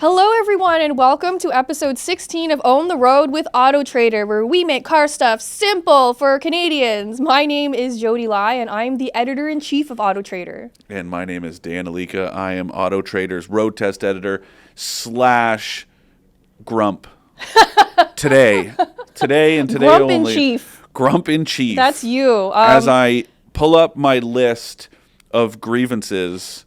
Hello everyone and welcome to episode 16 of Own the Road with AutoTrader, where we make car stuff simple for Canadians. My name is Jodi and I'm the editor-in-chief of AutoTrader. And my name is Dan Alika. I am AutoTrader's road test editor / grump. Today and today Grump only. in chief. Grump in chief. That's you. As I pull up my list of grievances.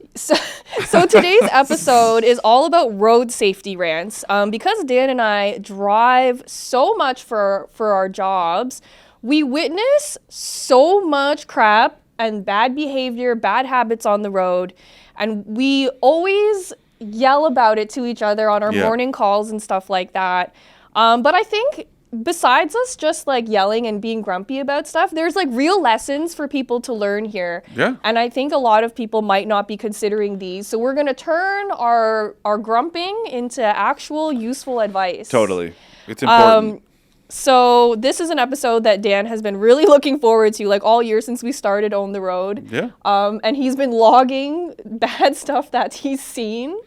So today's episode is all about road safety rants. Because Dan and I drive so much for our jobs, we witness so much crap and bad behavior, bad habits on the road, and we always yell about it to each other on our morning calls and stuff like that. But I think besides us just like yelling and being grumpy about stuff, there's like real lessons for people to learn here. Yeah. And I think a lot of people might not be considering these. So we're going to turn our grumping into actual useful advice. Totally. It's important. So this is an episode that Dan has been really looking forward to, like all year since we started Own the Road. Yeah. And he's been logging bad stuff that he's seen.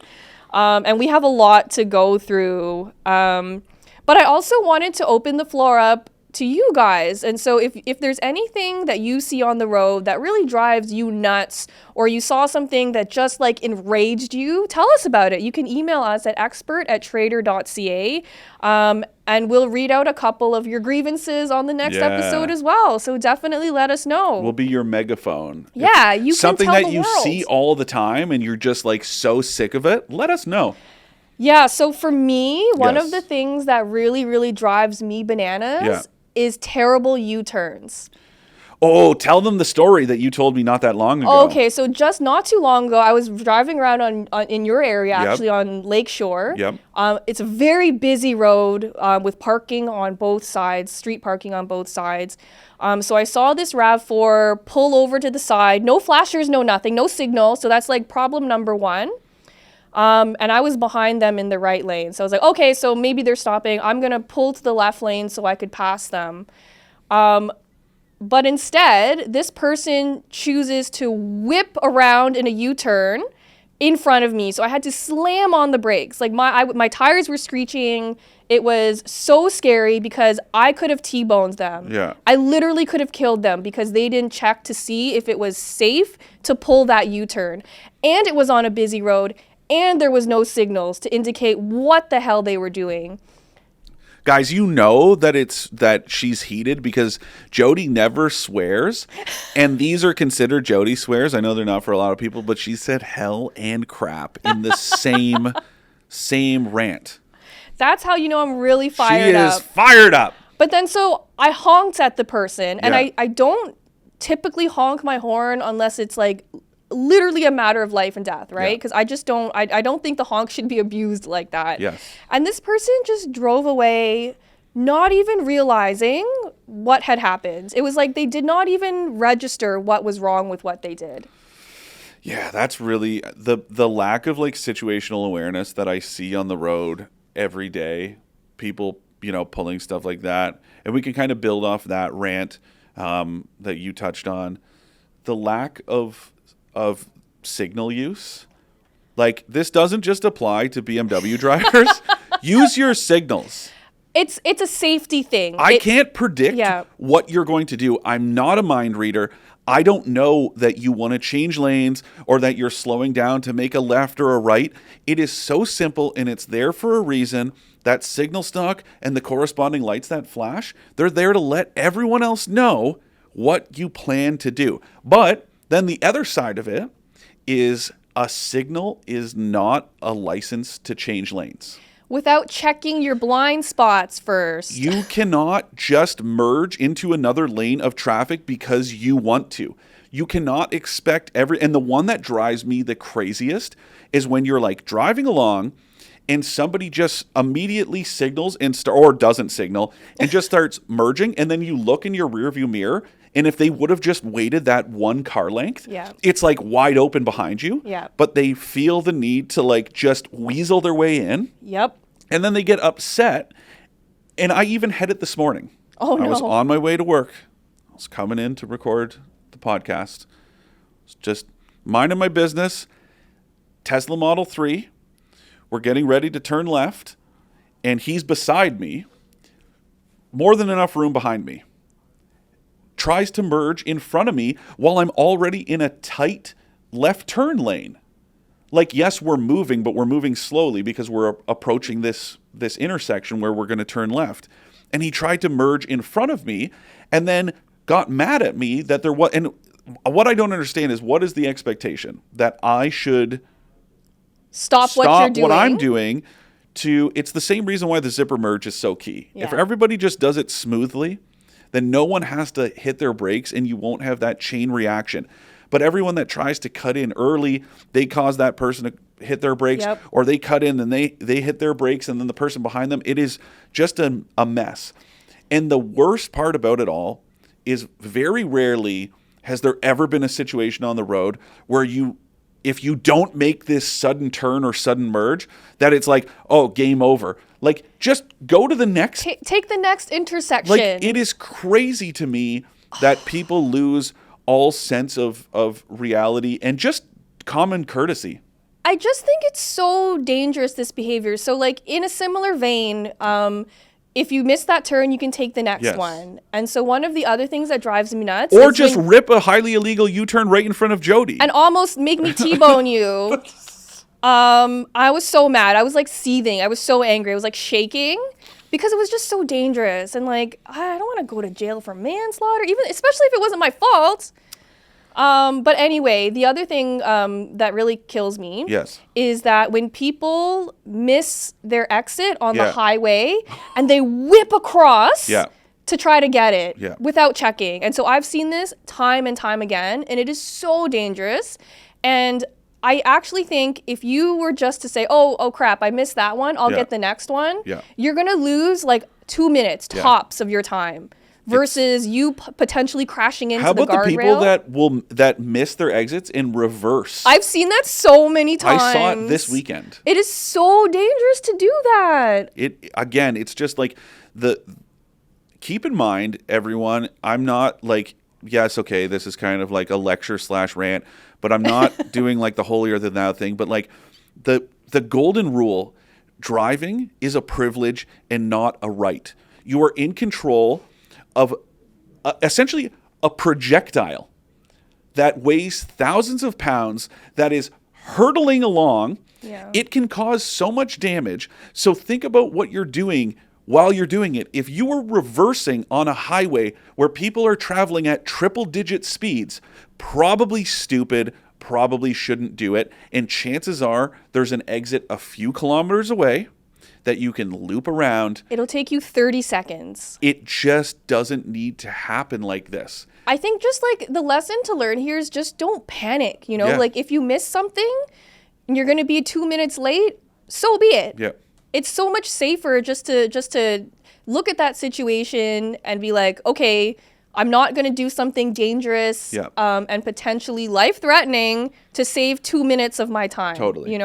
And we have a lot to go through. But I also wanted to open the floor up to you guys. And so if there's anything that you see on the road that really drives you nuts, or you saw something that just like enraged you, tell us about it. You can email us at expert@trader.ca. And we'll read out a couple of your grievances on the next episode as well. So definitely let us know. We'll be your megaphone. Yeah, you can something tell that the you world. see all the time and you're just like so sick of it, let us know. Yeah, so for me, one Yes. of the things that really, really drives me bananas is terrible U-turns. Oh, tell them the story that you told me not that long ago. Okay, so just not too long ago, I was driving around in your area, actually on Lakeshore. Yep. It's a very busy road with parking on both sides, street parking on both sides. So I saw this RAV4 pull over to the side, no flashers, no nothing, no signal. So that's like problem number one. And I was behind them in the right lane. So I was like, okay, so maybe they're stopping. I'm going to pull to the left lane so I could pass them. But instead, this person chooses to whip around in a U-turn in front of me. So I had to slam on the brakes. Like my tires were screeching. It was so scary because I could have T-boned them. Yeah. I literally could have killed them because they didn't check to see if it was safe to pull that U-turn. And it was on a busy road. And there was no signals to indicate what the hell they were doing. Guys, you know that she's heated because Jodi never swears, and these are considered Jodi swears. I know they're not for a lot of people, but she said hell and crap in the same rant. That's how you know I'm really fired up. She is fired up. But then so I honked at the person, and Yeah. I don't typically honk my horn unless it's like literally a matter of life and death, right? Because I just don't, I don't think the honk should be abused like that. Yes. And this person just drove away, not even realizing what had happened. It was like they did not even register what was wrong with what they did. Yeah, that's really the lack of like situational awareness that I see on the road every day. People, pulling stuff like that. And we can kind of build off that rant that you touched on. The lack of signal use. Like, this doesn't just apply to BMW drivers. Use your signals. It's a safety thing. I can't predict what you're going to do. I'm not a mind reader. I don't know that you want to change lanes or that you're slowing down to make a left or a right. It is so simple, and it's there for a reason. That signal stock and the corresponding lights that flash, they're there to let everyone else know what you plan to do. But then the other side of it is a signal is not a license to change lanes. Without checking your blind spots first. You cannot just merge into another lane of traffic because you want to. You cannot expect and the one that drives me the craziest is when you're like driving along and somebody just immediately signals or doesn't signal and just starts merging, and then you look in your rearview mirror, and if they would have just waited that one car length, it's like wide open behind you. Yeah. But they feel the need to like just weasel their way in. Yep. And then they get upset. And I even had it this morning. Oh, no. I was on my way to work. I was coming in to record the podcast. I was just minding my business. Tesla Model 3 We're getting ready to turn left, and he's beside me, more than enough room behind me. Tries to merge in front of me while I'm already in a tight left turn lane. Like, yes, we're moving, but we're moving slowly because we're approaching this intersection where we're going to turn left. And he tried to merge in front of me and then got mad at me that there was... And what I don't understand is, what is the expectation? That I should stop what you're doing? What I'm doing to... It's the same reason why the zipper merge is so key. Yeah. If everybody just does it smoothly, then no one has to hit their brakes and you won't have that chain reaction. But everyone that tries to cut in early, they cause that person to hit their brakes, or they cut in and they hit their brakes and then the person behind them. It is just a mess. And the worst part about it all is, very rarely has there ever been a situation on the road where if you don't make this sudden turn or sudden merge, that it's like, oh, game over. Like, just go to the next. Take the next intersection. Like, it is crazy to me that people lose all sense of reality and just common courtesy. I just think it's so dangerous, this behavior. So, like, in a similar vein, if you miss that turn, you can take the next one. And so one of the other things that drives me nuts or just rip a highly illegal U-turn right in front of Jodi. And almost make me T-bone you. I was so mad. I was, like, seething. I was so angry. I was, like, shaking. Because it was just so dangerous. And, like, I don't want to go to jail for manslaughter, especially if it wasn't my fault. But anyway, the other thing that really kills me is that when people miss their exit on the highway and they whip across to try to get it without checking. And so I've seen this time and time again, and it is so dangerous. And I actually think if you were just to say, oh crap, I missed that one, I'll get the next one, you're going to lose like 2 minutes tops of your time versus you potentially crashing into the guardrail. How about the people that miss their exits in reverse? I've seen that so many times. I saw it this weekend. It is so dangerous to do that. It's just like keep in mind, everyone, I'm not like, yes, okay, this is kind of like a lecture / rant, but I'm not doing like the holier than thou thing. But like the golden rule, driving is a privilege and not a right. You are in control of essentially a projectile that weighs thousands of pounds, that is hurtling along. Yeah. It can cause so much damage. So think about what you're doing while you're doing it. If you were reversing on a highway where people are traveling at triple-digit speeds, probably stupid, probably shouldn't do it. And chances are there's an exit a few kilometers away that you can loop around. It'll take you 30 seconds. It just doesn't need to happen like this. I think just like the lesson to learn here is just don't panic. Like if you miss something and you're going to be 2 minutes late, so be it. Yeah. It's so much safer just to look at that situation and be like, okay, I'm not going to do something dangerous and potentially life-threatening to save 2 minutes of my time. Totally.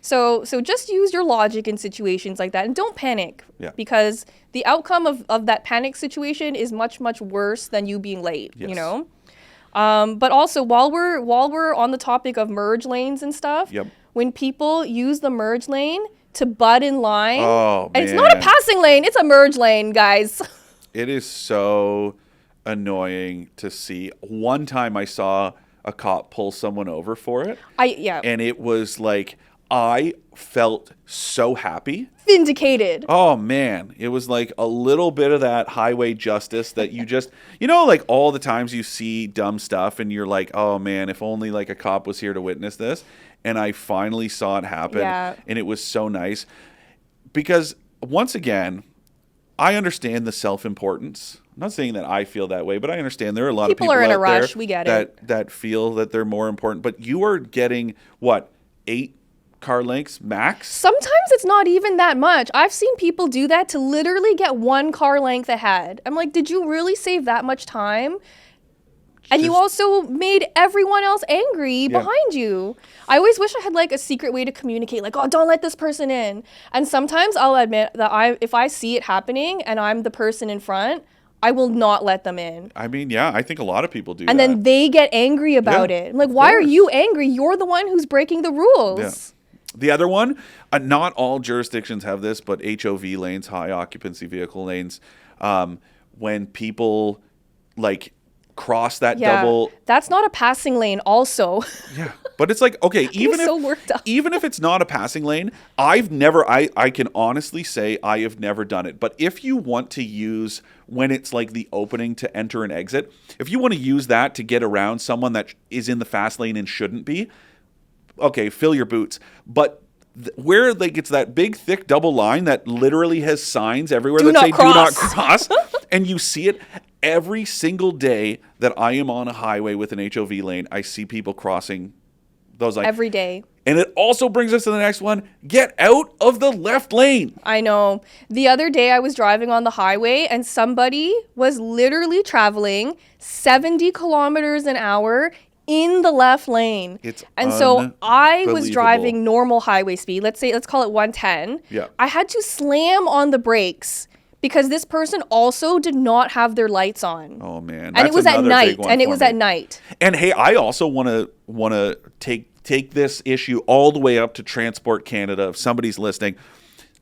So just use your logic in situations like that and don't panic because the outcome of that panic situation is much, much worse than you being late, But also while we're on the topic of merge lanes and stuff, when people use the merge lane to butt in line, and it's not a passing lane, it's a merge lane, guys. It is so annoying to see. One time I saw a cop pull someone over for it. And it was like, I felt so happy. Vindicated. Oh, man. It was like a little bit of that highway justice that you just, like all the times you see dumb stuff and you're like, oh, man, if only like a cop was here to witness this. And I finally saw it happen. And it was so nice. Because once again, I understand the self-importance. I'm not saying that I feel that way, but I understand there are a lot of people are in out a rush. there We get it. that feel that they're more important. But you are getting, 8 car lengths max? Sometimes it's not even that much. I've seen people do that to literally get 1 car length ahead. I'm like, did you really save that much time? And you also made everyone else angry behind you. I always wish I had like a secret way to communicate, like, oh, don't let this person in. And sometimes I'll admit that if I see it happening and I'm the person in front, I will not let them in. I mean, I think a lot of people do that. And then they get angry about it. I'm like, why are you angry? You're the one who's breaking the rules. The other one, not all jurisdictions have this, but HOV lanes, high occupancy vehicle lanes, when people like cross that double. That's not a passing lane also. Yeah. But it's like, okay, even if it's not a passing lane, I can honestly say I have never done it. But if you want to use when it's like the opening to enter and exit, if you want to use that to get around someone that is in the fast lane and shouldn't be, okay, fill your boots. But where like it's that big thick double line that literally has signs everywhere that say do not cross, and you see it every single day that I am on a highway with an HOV lane, I see people crossing those lines. Every day. And it also brings us to the next one. Get out of the left lane. I know. The other day I was driving on the highway and somebody was literally traveling 70 kilometers an hour in the left lane. And so I was driving normal highway speed. Let's call it 110. Yeah. I had to slam on the brakes because this person also did not have their lights on. Oh man. And it was at night. And hey, I also want to take this issue all the way up to Transport Canada if somebody's listening.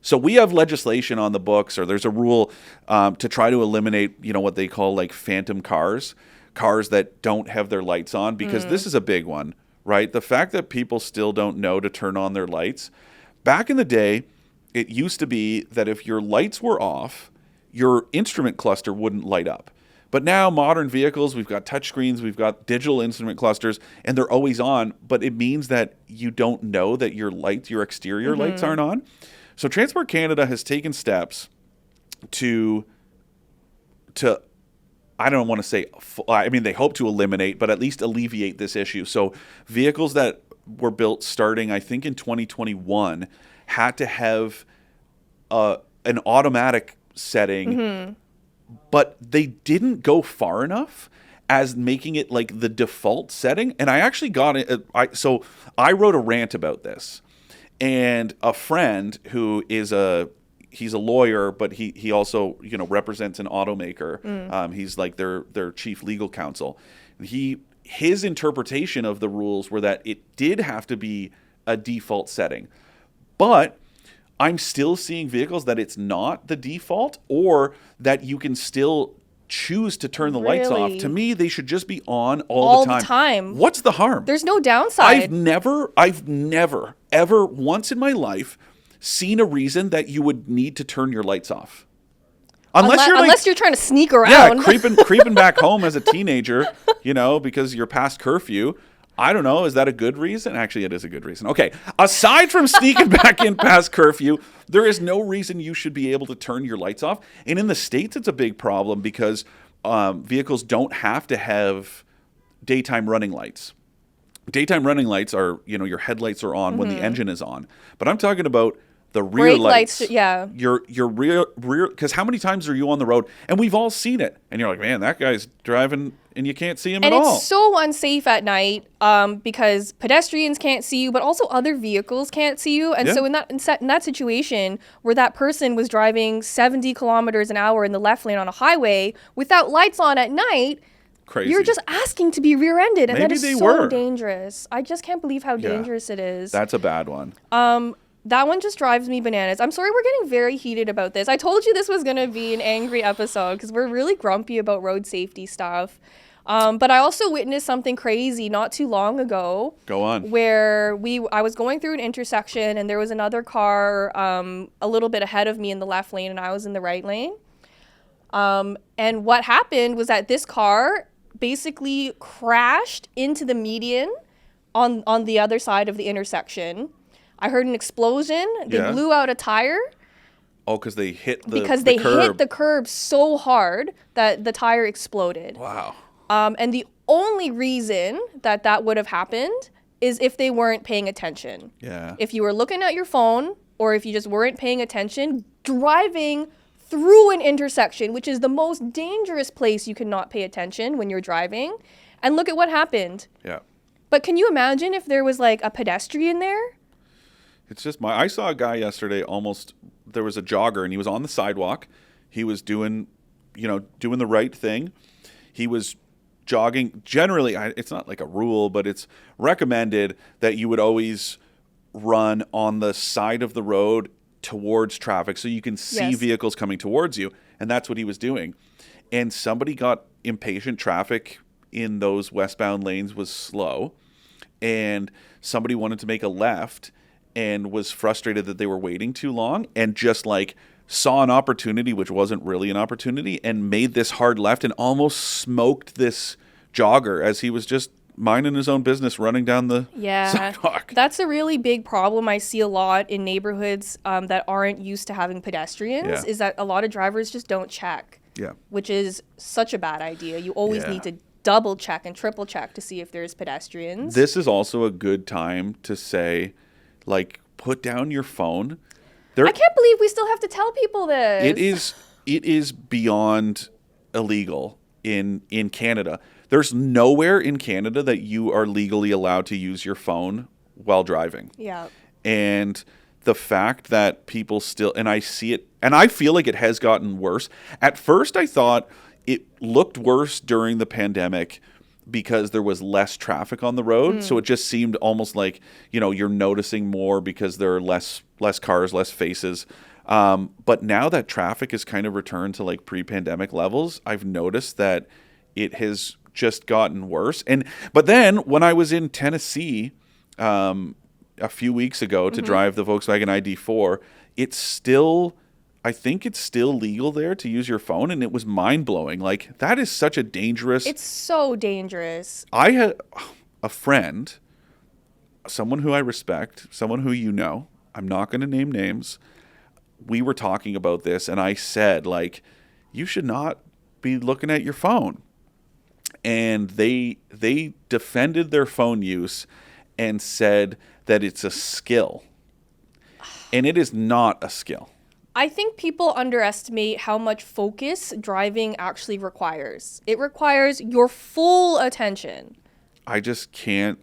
So we have legislation on the books, or there's a rule to try to eliminate, what they call like phantom cars that don't have their lights on, because this is a big one, right? The fact that people still don't know to turn on their lights. Back in the day, it used to be that if your lights were off, your instrument cluster wouldn't light up. But now modern vehicles, we've got touchscreens, we've got digital instrument clusters, and they're always on, but it means that you don't know that your exterior lights aren't on. So Transport Canada has taken steps to I don't want to say, they hope to eliminate, but at least alleviate this issue. So vehicles that were built starting, I think, in 2021 had to have an automatic setting, but they didn't go far enough as making it like the default setting. And I actually got it. So I wrote a rant about this, and a friend who is he's a lawyer, but he also represents an automaker. He's like their chief legal counsel. His interpretation of the rules were that it did have to be a default setting, but I'm still seeing vehicles that it's not the default, or that you can still choose to turn the lights off. To me, they should just be on all the time. What's the harm? There's no downside. I've never ever once in my life seen a reason that you would need to turn your lights off. Unless you're trying to sneak around. Yeah, creeping back home as a teenager, because you're past curfew. I don't know. Is that a good reason? Actually, it is a good reason. Okay. Aside from sneaking back in past curfew, there is no reason you should be able to turn your lights off. And in the States, it's a big problem because vehicles don't have to have daytime running lights. Daytime running lights are, your headlights are on when the engine is on. But I'm talking about the rear brake lights. Yeah. Your rear, because how many times are you on the road? And we've all seen it. And you're like, man, that guy's driving and you can't see him at all. And it's so unsafe at night because pedestrians can't see you, but also other vehicles can't see you. And so in that situation where that person was driving 70 kilometers an hour in the left lane on a highway without lights on at night, crazy. You're just asking to be rear-ended, and Maybe that is so dangerous. I just can't believe how dangerous it is. That's a bad one. That one just drives me bananas. I'm sorry we're getting very heated about this. I told you this was going to be an angry episode because we're really grumpy about road safety stuff. But I also witnessed something crazy not too long ago. Go on. Where I was going through an intersection and there was another car a little bit ahead of me in the left lane and I was in the right lane. And what happened was that this car basically crashed into the median on the other side of the intersection. I heard an explosion. They blew out a tire. Oh, because they hit the hit the curb so hard that the tire exploded. Wow. And the only reason that would have happened is if they weren't paying attention. Yeah. If you were looking at your phone or if you just weren't paying attention, driving through an intersection, which is the most dangerous place you cannot pay attention when you're driving. And look at what happened. Yeah. But can you imagine if there was like a pedestrian there? It's just I saw a guy yesterday there was a jogger and he was on the sidewalk. He was doing the right thing. He was jogging. Generally, it's not like a rule, but it's recommended that you would always run on the side of the road towards traffic so you can see vehicles coming towards you. And that's what he was doing. And somebody got impatient. Traffic in those westbound lanes was slow. And somebody wanted to make a left and was frustrated that they were waiting too long and just like saw an opportunity, which wasn't really an opportunity, and made this hard left and almost smoked this jogger as he was just minding his own business, running down the sidewalk. That's a really big problem I see a lot in neighborhoods that aren't used to having pedestrians, is that a lot of drivers just don't check, which is such a bad idea. You always need to double check and triple check to see if there's pedestrians. This is also a good time to say, like, put down your phone. I can't believe we still have to tell people this. It is beyond illegal in Canada. There's nowhere in Canada that you are legally allowed to use your phone while driving. Yeah. And the fact that people still, and I see it, and I feel like it has gotten worse. At first, I thought it looked worse during the pandemic because there was less traffic on the road. So it just seemed almost like, you're noticing more because there are less cars, less faces. But now that traffic has kind of returned to like pre-pandemic levels, I've noticed that it has just gotten worse. But then when I was in Tennessee a few weeks ago to drive the Volkswagen ID4, I think it's still legal there to use your phone, and it was mind-blowing. Like, that is such a dangerous... It's so dangerous. I had a friend, someone who I respect, someone who I'm not going to name names. We were talking about this, and I said, like, you should not be looking at your phone. And they defended their phone use and said that it's a skill. And it is not a skill. I think people underestimate how much focus driving actually requires. It requires your full attention. I just can't,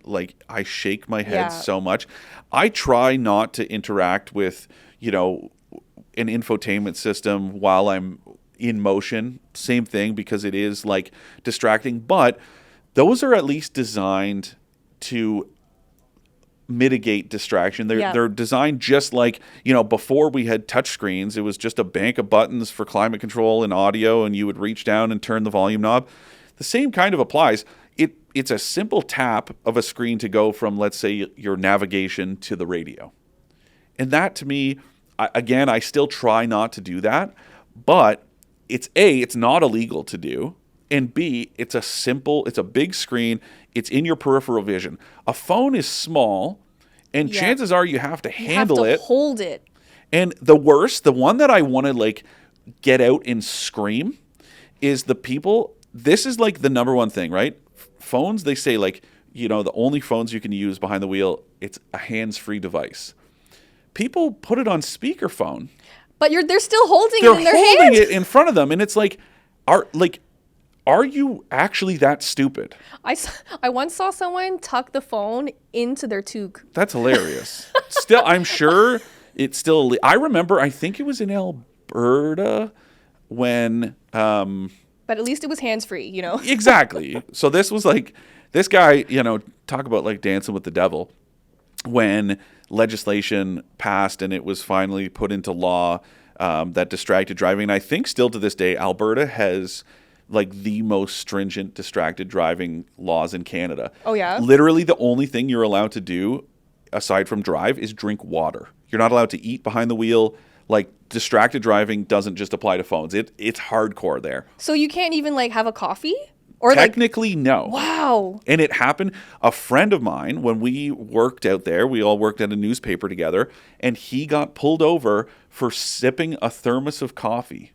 I shake my head so much. I try not to interact with, an infotainment system while I'm in motion. Same thing, because it is distracting. But those are at least designed to mitigate distraction. They're designed just like, before we had touchscreens, it was just a bank of buttons for climate control and audio, and you would reach down and turn the volume knob. The same kind of applies. It's a simple tap of a screen to go from, let's say, your navigation to the radio. And that, to me, again, I still try not to do that, but it's not illegal to do. And B, it's a big screen. It's in your peripheral vision. A phone is small, and chances are you have to handle it. You have to hold it. And the one that I want to get out and scream is the people. This is the number one thing, right? Phones, they say the only phones you can use behind the wheel, it's a hands-free device. People put it on speakerphone. But they're still holding it in their hand. They're holding it in front of them, and it's are you actually that stupid? I once saw someone tuck the phone into their toque. That's hilarious. Still, I'm sure it's still... I remember, I think it was in Alberta when... But at least it was hands-free, Exactly. So this was this guy, talk about dancing with the devil. When legislation passed and it was finally put into law that distracted driving, and I think still to this day, Alberta has... the most stringent distracted driving laws in Canada. Oh, yeah? Literally the only thing you're allowed to do, aside from drive, is drink water. You're not allowed to eat behind the wheel. Distracted driving doesn't just apply to phones. It's hardcore there. So you can't even, have a coffee? Or technically, no. Wow. And it happened. A friend of mine, when we worked out there, we all worked at a newspaper together, and he got pulled over for sipping a thermos of coffee.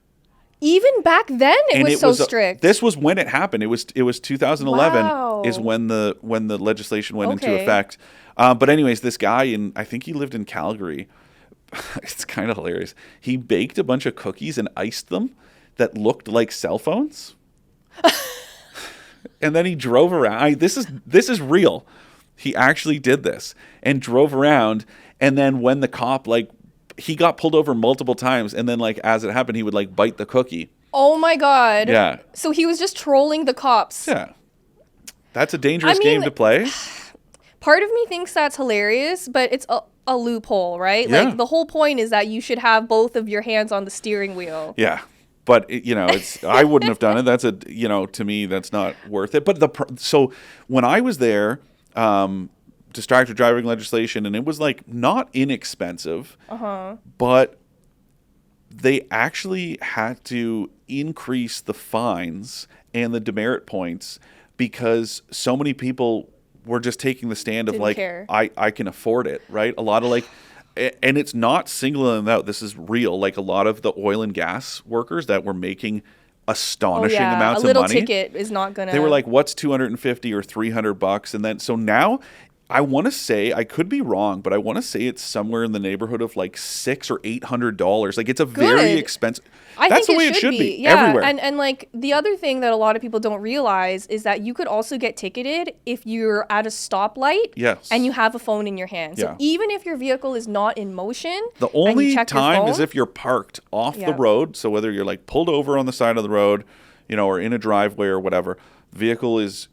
Even back then, it was so strict. This was when it happened. It was 2011 Wow. is when the legislation went into effect. But anyways, this guy, I think he lived in Calgary. It's kind of hilarious. He baked a bunch of cookies and iced them that looked like cell phones. And then he drove around. This is real. He actually did this and drove around. And then when the cop he got pulled over multiple times, and then as it happened, he would bite the cookie. Oh my God. Yeah. So he was just trolling the cops. Yeah. That's a dangerous game to play. Part of me thinks that's hilarious, but it's a loophole, right? Yeah. Like the whole point is that you should have both of your hands on the steering wheel. Yeah. But it's I wouldn't have done it. That's to me that's not worth it. But so when I was there, distracted driving legislation, and it was like not inexpensive, but they actually had to increase the fines and the demerit points because so many people were just taking the stand of Didn't like, care. I can afford it, right? A lot of like, and it's not singling them out. This is real. Like a lot of the oil and gas workers that were making astonishing amounts a little of money. ticket is not gonna. They were like, what's 250 or $300? And then, so now I want to say, I could be wrong, but I want to say it's somewhere in the neighborhood of like $600 or $800. Like it's a very expensive. That's the way it should be everywhere. And like the other thing that a lot of people don't realize is that you could also get ticketed if you're at a stoplight and you have a phone in your hand. So even if your vehicle is not in motion, the only time is if you're parked off the road. So whether you're like pulled over on the side of the road, or in a driveway or whatever, vehicle is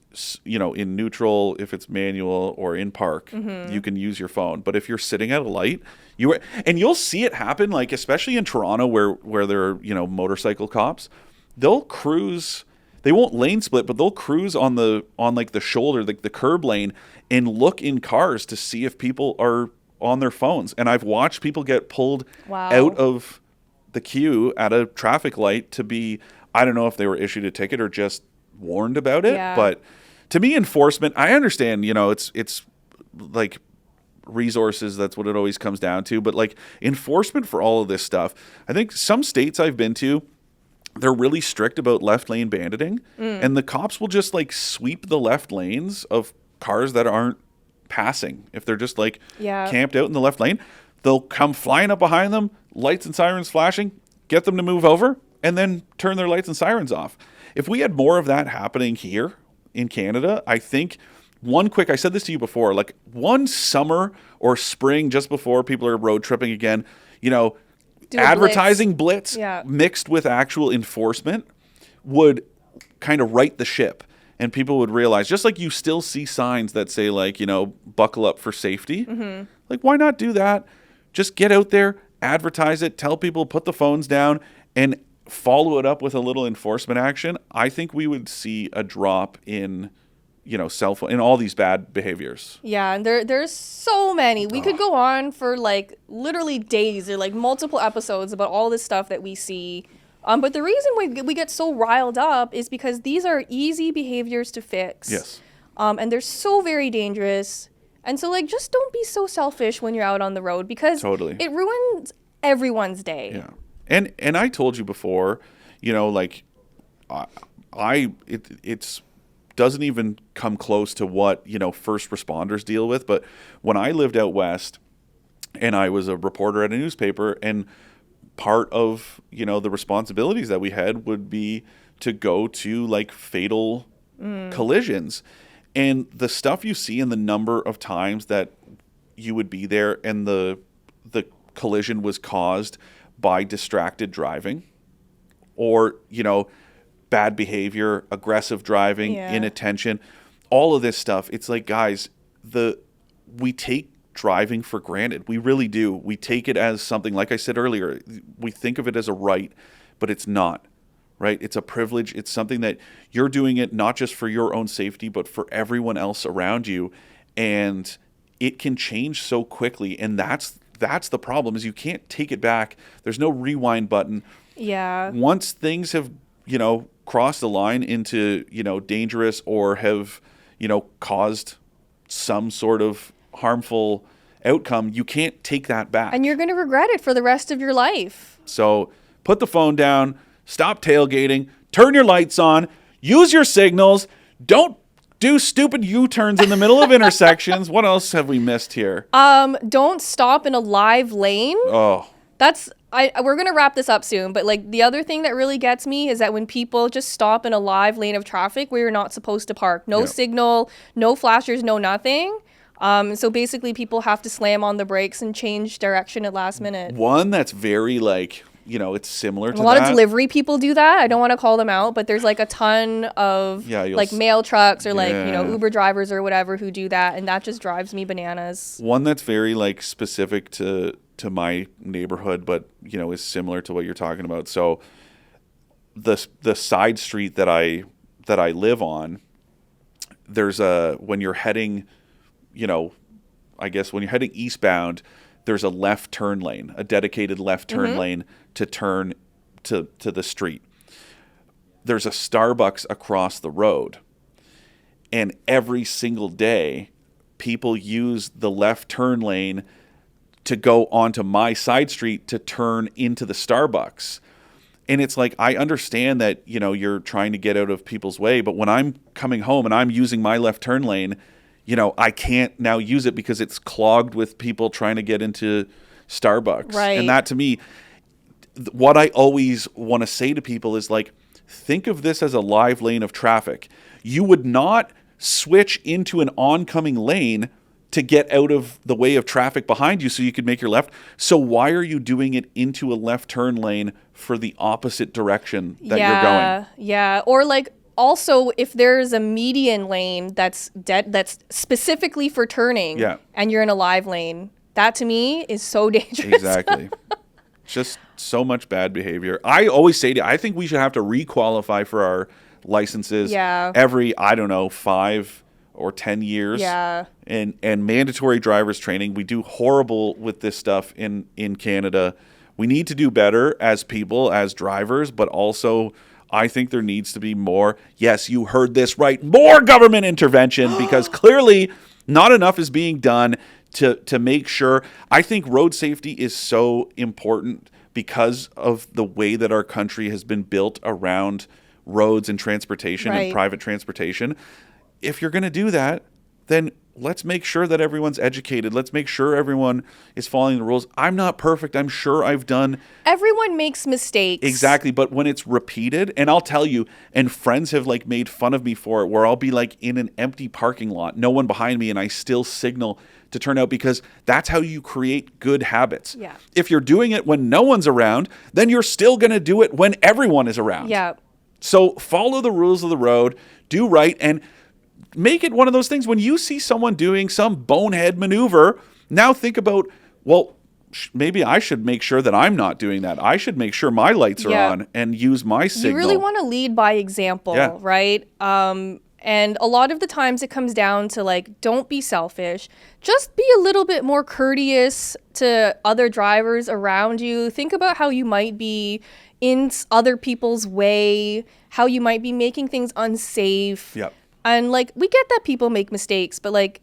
in neutral, if it's manual, or in park, you can use your phone. But if you're sitting at a light, you'll see it happen, like especially in Toronto where there are motorcycle cops, they'll cruise. They won't lane split, but they'll cruise on like the shoulder, like the curb lane, and look in cars to see if people are on their phones. And I've watched people get pulled out of the queue at a traffic light to be, I don't know if they were issued a ticket or just warned about it, but to me, enforcement, I understand, it's like resources, that's what it always comes down to, but like enforcement for all of this stuff, I think some states I've been to, they're really strict about left lane banditing, and the cops will just like sweep the left lanes of cars that aren't passing. If they're just like camped out in the left lane, they'll come flying up behind them, lights and sirens flashing, get them to move over, and then turn their lights and sirens off. If we had more of that happening here in Canada, I think I said this to you before, like one summer or spring just before people are road tripping again, advertising blitz mixed with actual enforcement would kind of right the ship, and people would realize, just like you still see signs that say like, buckle up for safety. Like, why not do that? Just get out there, advertise it, tell people, put the phones down, and follow it up with a little enforcement action. I think we would see a drop in, cell phone, in all these bad behaviors. Yeah, and there's so many. We could go on for like literally days or like multiple episodes about all this stuff that we see. But the reason we get so riled up is because these are easy behaviors to fix. Yes. And they're so very dangerous. And so like, just don't be so selfish when you're out on the road, because it ruins everyone's day. Yeah. And I told you before, like it's doesn't even come close to what, first responders deal with. But when I lived out west and I was a reporter at a newspaper, and part of, the responsibilities that we had would be to go to like fatal collisions, and the stuff you see in the number of times that you would be there and the collision was caused by distracted driving or, bad behavior, aggressive driving, inattention, all of this stuff. It's like, guys, we take driving for granted. We really do. We take it as something, like I said earlier, we think of it as a right, but it's not, right? It's a privilege. It's something that you're doing it not just for your own safety, but for everyone else around you. And it can change so quickly. And that's the problem, is you can't take it back. There's no rewind button. Yeah. Once things have, crossed the line into, dangerous or have, caused some sort of harmful outcome, you can't take that back. And you're going to regret it for the rest of your life. So put the phone down, stop tailgating, turn your lights on, use your signals, don't do stupid U-turns in the middle of intersections. What else have we missed here? Don't stop in a live lane. Oh. We're going to wrap this up soon, but like the other thing that really gets me is that when people just stop in a live lane of traffic where you're not supposed to park, no signal, no flashers, no nothing. So basically people have to slam on the brakes and change direction at last minute. One that's very like it's similar to A lot that. of delivery people do that. I don't want to call them out, but there's like a ton of like mail trucks or like, Uber drivers or whatever who do that. And that just drives me bananas. One that's very like specific to my neighborhood, but is similar to what you're talking about. So the side street that I live on, there's when you're heading, I guess when you're heading eastbound, there's a left turn lane, a dedicated left turn lane to turn to the street. There's a Starbucks across the road. And every single day, people use the left turn lane to go onto my side street to turn into the Starbucks. And it's like, I understand that, you're trying to get out of people's way, but when I'm coming home and I'm using my left turn lane, I can't now use it because it's clogged with people trying to get into Starbucks. Right. And that to me, what I always want to say to people is like, think of this as a live lane of traffic. You would not switch into an oncoming lane to get out of the way of traffic behind you so you could make your left. So why are you doing it into a left turn lane for the opposite direction that you're going? Yeah. Or like, also, if there's a median lane that's specifically for turning, and you're in a live lane, that to me is so dangerous. Exactly. Just so much bad behavior. I always say I think we should have to requalify for our licenses every, 5 or 10 years. Yeah. And mandatory driver's training. We do horrible with this stuff in Canada. We need to do better as people, as drivers, but also I think there needs to be more, yes, you heard this right, more government intervention, because clearly not enough is being done to make sure. I think road safety is so important because of the way that our country has been built around roads and transportation and private transportation. If you're going to do that, then let's make sure that everyone's educated. Let's make sure everyone is following the rules. I'm not perfect. I'm sure I've done. Everyone makes mistakes. Exactly. But when it's repeated, and I'll tell you, and friends have like made fun of me for it, where I'll be like in an empty parking lot, no one behind me, and I still signal to turn out, because that's how you create good habits. Yeah. If you're doing it when no one's around, then you're still going to do it when everyone is around. Yeah. So follow the rules of the road, do right, and make it one of those things when you see someone doing some bonehead maneuver, now think about, well, maybe I should make sure that I'm not doing that. I should make sure my lights are on and use my signal. You really want to lead by example, right? And a lot of the times it comes down to like, don't be selfish. Just be a little bit more courteous to other drivers around you. Think about how you might be in other people's way, how you might be making things unsafe. Yep. And like, we get that people make mistakes, but like,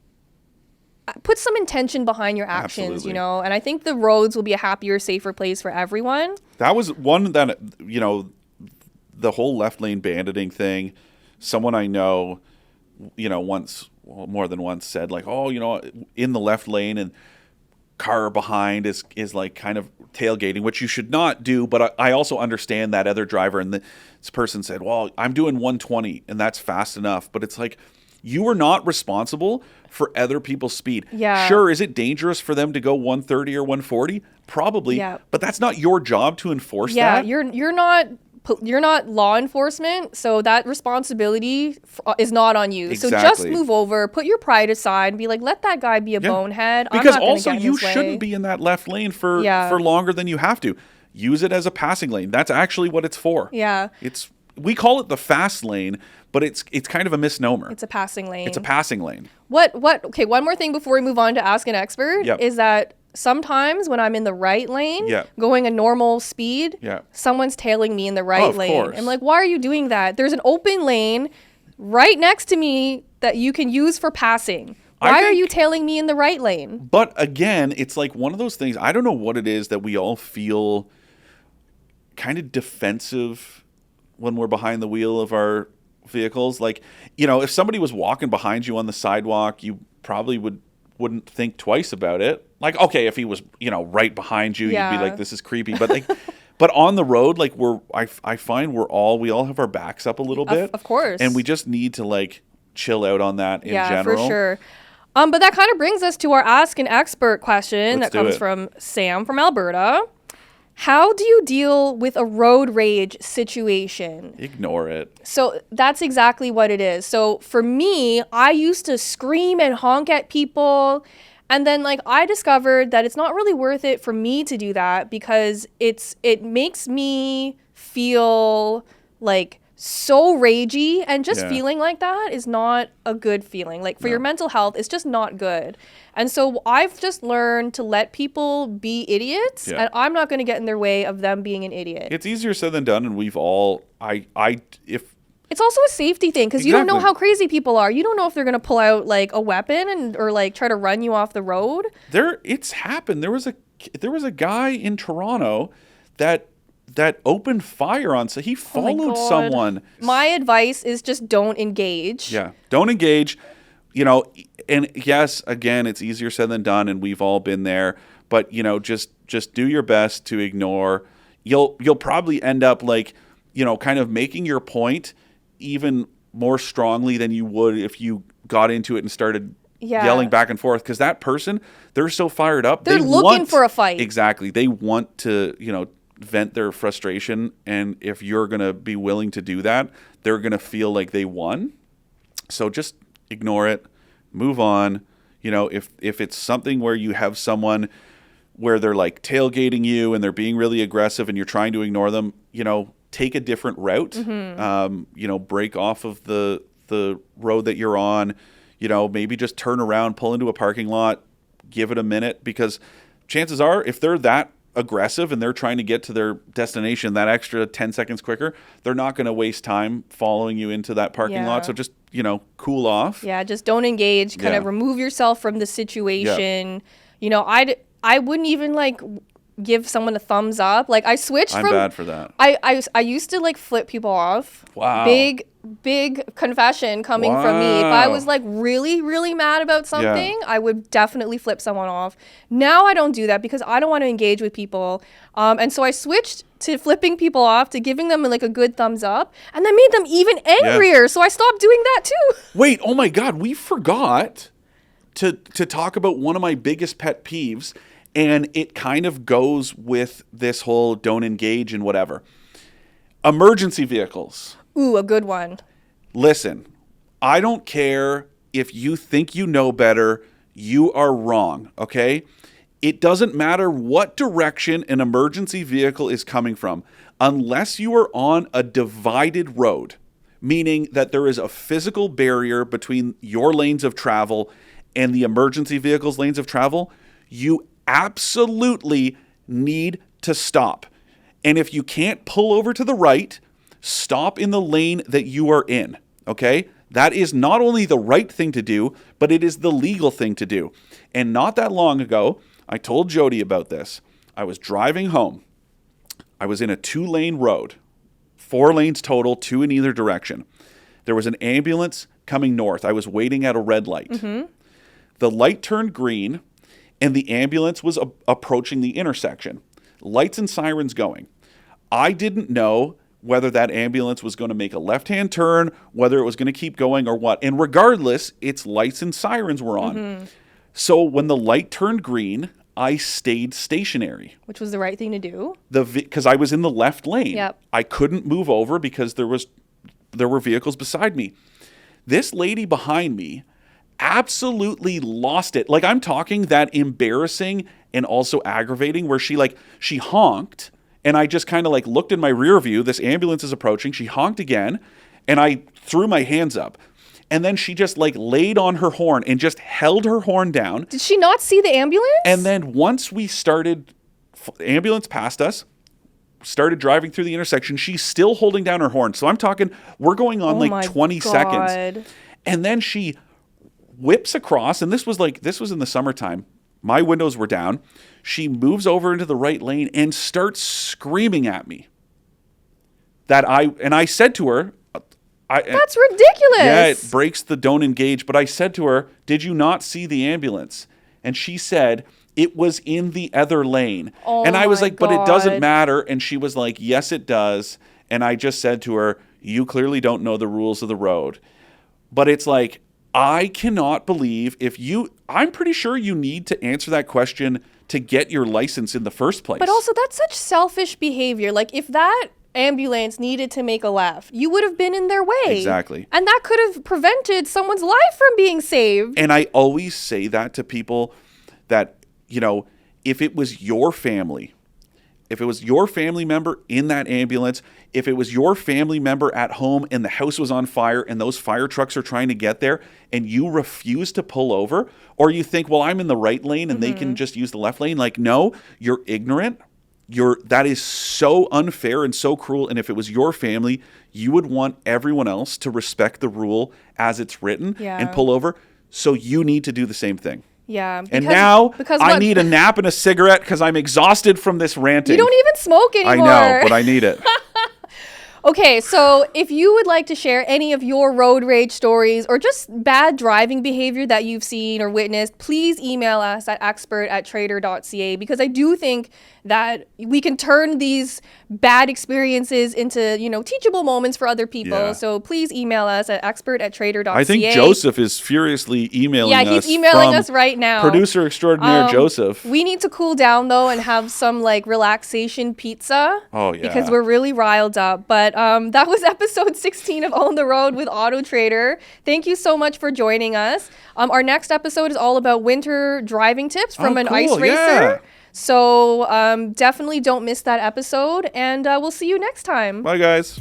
put some intention behind your actions, Absolutely. And I think the roads will be a happier, safer place for everyone. That was one that, the whole left lane banditing thing, someone I know, once, well, more than once said like, oh, in the left lane and car behind is like kind of tailgating, which you should not do. But I also understand that other driver, and this person said, well, I'm doing 120 and that's fast enough. But it's like, you are not responsible for other people's speed. Yeah. Sure, is it dangerous for them to go 130 or 140? Probably. Yeah. But that's not your job to enforce that. Yeah, you're not law enforcement, so that responsibility is not on you. Exactly. So just move over, put your pride aside, and be like, let that guy be a bonehead. Because I'm not also get in you his way. shouldn't be in that left lane for longer than you have to. Use it as a passing lane. That's actually what it's for. Yeah. We call it the fast lane, but it's kind of a misnomer. It's a passing lane. It's a passing lane. Okay, one more thing before we move on to Ask an Expert is that sometimes when I'm in the right lane, going a normal speed, someone's tailing me in the right lane. Course. I'm like, why are you doing that? There's an open lane right next to me that you can use for passing. Why are you tailing me in the right lane? But again, it's like one of those things, I don't know what it is that we all feel kind of defensive when we're behind the wheel of our vehicles. Like, if somebody was walking behind you on the sidewalk, you probably wouldn't think twice about it. Like, okay, if he was, right behind you, you'd be like, this is creepy. But like, but on the road, like I find we all have our backs up a little bit. Of course. And we just need to like chill out on that in general. Yeah, for sure. But that kind of brings us to our Ask an Expert question that comes from Sam from Alberta. How do you deal with a road rage situation? Ignore it. So that's exactly what it is. So for me, I used to scream and honk at people. And then like I discovered that it's not really worth it for me to do that because it makes me feel like so ragey, and just Yeah. feeling like that is not a good feeling. Like for your mental health, it's just not good. And so I've just learned to let people be idiots, Yeah. and I'm not going to get in their way of them being an idiot. It's easier said than done, and we've all if It's also a safety thing because you don't know Exactly. how crazy people are. You don't know if they're going to pull out like a weapon or like try to run you off the road. it's happened. There was a guy in Toronto that opened fire on, so he followed God. someone. My advice is just don't engage. Yeah, don't engage. You know, and yes, again, it's easier said than done, and we've all been there. But you know, just do your best to ignore. You'll probably end up like, you know, kind of making your point even more strongly than you would if you got into it and started yelling back and forth, because that person, they're so fired up. They're looking for a fight. Exactly. They want to, you know, vent their frustration, and if you're going to be willing to do that, they're going to feel like they won. So just ignore it, move on. You know, if it's something where you have someone where they're like tailgating you and they're being really aggressive and you're trying to ignore them, you know, take a different route. You know, break off of the road that you're on. You know, maybe just turn around, pull into a parking lot, give it a minute, because chances are if they're that aggressive and they're trying to get to their destination that extra 10 seconds quicker, they're not going to waste time following you into that parking lot. So just, you know, cool off. Yeah, just don't engage. Kind of remove yourself from the situation. You know, I wouldn't even like give someone a thumbs up. Like I switched I'm from bad for that. I used to like flip people off. Wow. Big confession coming from me. If I was like really mad about something, I would definitely flip someone off. Now I don't do that because I don't want to engage with people. And so I switched to flipping people off, to giving them like a good thumbs up, and that made them even angrier. So I stopped doing that too. Wait, oh my God, we forgot to talk about one of my biggest pet peeves, and it kind of goes with this whole don't engage and whatever. Emergency vehicles. Ooh, a good one. Listen, I don't care if you think you know better, you are wrong, okay? It doesn't matter what direction an emergency vehicle is coming from, unless you are on a divided road, meaning that there is a physical barrier between your lanes of travel and the emergency vehicle's lanes of travel. You absolutely need to stop. And if you can't pull over to the right, stop in the lane that you are in, okay? That is not only the right thing to do, but it is the legal thing to do. And not that long ago, I told Jodi about this. I was driving home. I was in a 2-lane road, 4 lanes total, 2 in either direction. There was an ambulance coming north. I was waiting at a red light. The light turned green, and the ambulance was approaching the intersection. Lights and sirens going. I didn't know whether that ambulance was going to make a left-hand turn, whether it was going to keep going or what. And regardless, its lights and sirens were on. So when the light turned green, I stayed stationary. Which was the right thing to do. Because I was in the left lane. Yep. I couldn't move over because there were vehicles beside me. This lady behind me absolutely lost it. Like, I'm talking that embarrassing and also aggravating where she honked, and I just kind of like looked in my rear view. This ambulance is approaching. She honked again, and I threw my hands up. And then she just like laid on her horn and just held her horn down. Did she not see the ambulance? And then once we started, ambulance passed us, started driving through the intersection, she's still holding down her horn. So I'm talking, we're going on 20 seconds. And then she whips across, and this was in the summertime. My windows were down. She moves over into the right lane and starts screaming at me. I said to her, that's ridiculous. Yeah, it breaks the don't engage. But I said to her, did you not see the ambulance? And she said, it was in the other lane. And I was like, but it doesn't matter. And she was like, yes, it does. And I just said to her, you clearly don't know the rules of the road. But it's like, I cannot believe I'm pretty sure you need to answer that question to get your license in the first place. But also, that's such selfish behavior. Like, if that ambulance needed to make a left, you would have been in their way. Exactly. And that could have prevented someone's life from being saved. And I always say that to people that, you know, if it was your family, if it was your family member in that ambulance, if it was your family member at home and the house was on fire and those fire trucks are trying to get there and you refuse to pull over, or you think, well, I'm in the right lane and they can just use the left lane. Like, no, you're ignorant. That is so unfair and so cruel. And if it was your family, you would want everyone else to respect the rule as it's written and pull over. So you need to do the same thing. Yeah. And now I need a nap and a cigarette because I'm exhausted from this ranting. You don't even smoke anymore. I know, but I need it. Okay, so if you would like to share any of your road rage stories or just bad driving behavior that you've seen or witnessed, please email us at expert@trader.ca, because I do think that we can turn these bad experiences into, you know, teachable moments for other people. Yeah. So please email us at expert@trader.ca. I think Joseph is furiously emailing us. Yeah, he's emailing us right now. Producer extraordinaire Joseph. We need to cool down, though, and have some, like, relaxation pizza. Oh, yeah. Because we're really riled up. But that was episode 16 of On the Road with AutoTrader. Thank you so much for joining us. Our next episode is all about winter driving tips from an ice racer. Yeah. So definitely don't miss that episode, and we'll see you next time. Bye, guys.